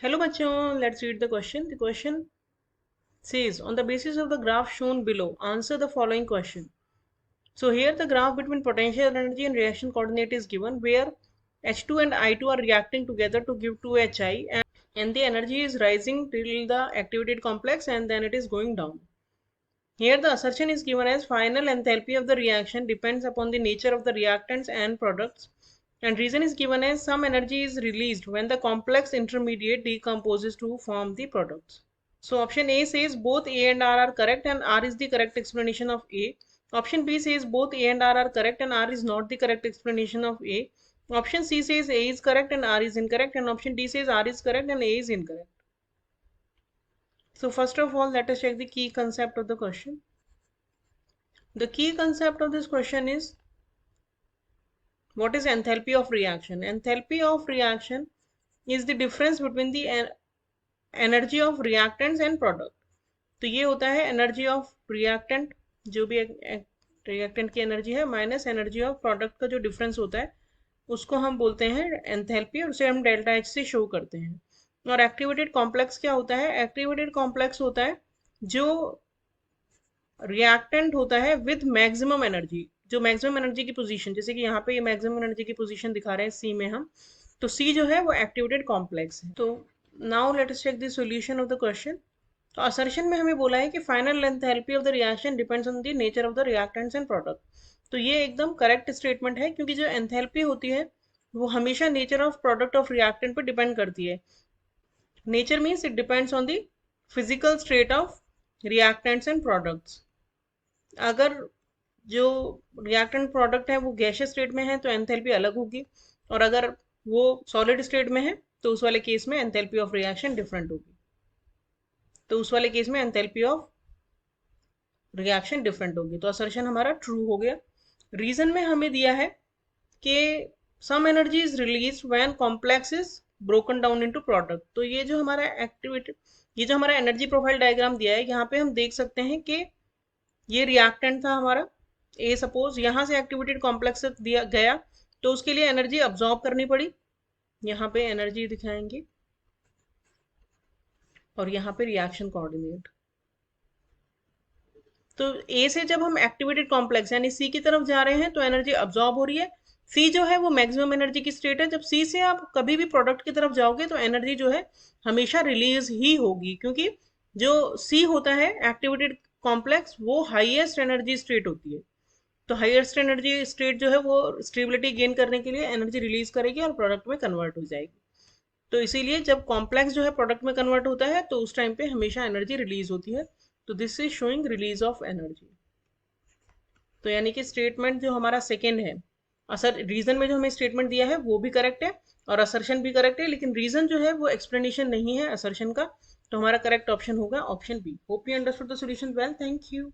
Hello bachon, let's read the question. The question says, on the basis of the graph shown below, answer the following question. So here the graph between potential energy and reaction coordinate is given, where H2 and I2 are reacting together to give 2Hi, and the energy is rising till the activated complex and then it is going down. Here the assertion is given as final enthalpy of the reaction depends upon the nature of the reactants and products, and reason is given as some energy is released when the complex intermediate decomposes to form the products. So option A says both A and R are correct and R is the correct explanation of A. Option B says both A and R are correct and R is not the correct explanation of A. Option C says A is correct and R is incorrect, and option D says R is correct and A is incorrect. So first of all, let us check the key concept of the question. The key concept of this question is, what is enthalpy of reaction? Enthalpy of reaction is the difference between the energy of reactants and product. तो ये होता है energy of reactant, जो भी reactant की energy है, minus energy of product का जो डिफरेंस होता है उसको हम बोलते हैं एंथैल्पी, और उसे हम डेल्टा एच से शो करते हैं. और एक्टिवेटेड कॉम्प्लेक्स क्या होता है? एक्टिवेटेड कॉम्प्लेक्स होता है जो रिएक्टेंट होता है विद मैक्सिमम एनर्जी, जो मैक्सिमम एनर्जी की पोजीशन, जैसे कि यहाँ पे ये मैक्सिमम एनर्जी की पोजीशन दिखा रहे हैं सी में हम, तो सी जो है वो एक्टिवेटेड कॉम्प्लेक्स है. तो now let us check the solution of the question. तो असर्शन में हमें बोला है कि final enthalpy of the reaction depends on the nature of the reactants and product. तो ये एकदम करेक्ट स्टेटमेंट है, क्योंकि जो एंथैल्पी होती है वो हमेशा nature of product of reactant पर डिपेंड करती है. Nature means it depends on the physical state of reactants and products. अगर जो रिएक्टेंट प्रोडक्ट है वो गैसियस स्टेट में है तो एंथैल्पी अलग होगी, और अगर वो सॉलिड स्टेट में है तो उस वाले केस में एंथैल्पी ऑफ रिएक्शन डिफरेंट होगी. तो उस वाले केस में एंथैल्पी ऑफ रिएक्शन डिफरेंट होगी. तो असर्शन हमारा ट्रू हो गया. रीजन में हमें दिया है कि some energy is release when complex is broken down into product. तो ये जो हमारा एनर्जी प्रोफाइल डायग्राम दिया है, यहाँ पे हम देख सकते हैं कि ये रिएक्टेंट था हमारा ए. सपोज यहाँ से एक्टिवेटेड कॉम्प्लेक्स दिया गया तो उसके लिए एनर्जी अब्सॉर्ब करनी पड़ी. यहाँ पे एनर्जी दिखाएंगे और यहाँ पे रिएक्शन कोऑर्डिनेट. तो ए से जब हम एक्टिवेटेड कॉम्प्लेक्स यानी सी की तरफ जा रहे हैं तो एनर्जी अब्सॉर्ब हो रही है. सी जो है वो मैक्सिमम एनर्जी की स्टेट है. जब सी से आप कभी भी प्रोडक्ट की तरफ जाओगे तो एनर्जी जो है हमेशा रिलीज ही होगी, क्योंकि जो सी होता है एक्टिवेटेड कॉम्प्लेक्स वो हाईएस्ट एनर्जी स्टेट होती है. तो हाईएस्ट एनर्जी स्टेट जो है वो स्टेबिलिटी गेन करने के लिए एनर्जी रिलीज करेगी और प्रोडक्ट में कन्वर्ट हो जाएगी. तो इसीलिए जब कॉम्प्लेक्स जो है प्रोडक्ट में कन्वर्ट होता है तो उस टाइम पे हमेशा एनर्जी रिलीज होती है. तो this is showing release of energy. तो यानी कि स्टेटमेंट जो हमारा सेकेंड है, असर रीजन में जो हमें स्टेटमेंट दिया है वो भी करेक्ट है और असर्शन भी करेक्ट है, लेकिन रीजन जो है वो एक्सप्लेनेशन नहीं है असर्शन का. तो हमारा करेक्ट ऑप्शन होगा option B. Hope you understood the solution well. Thank you.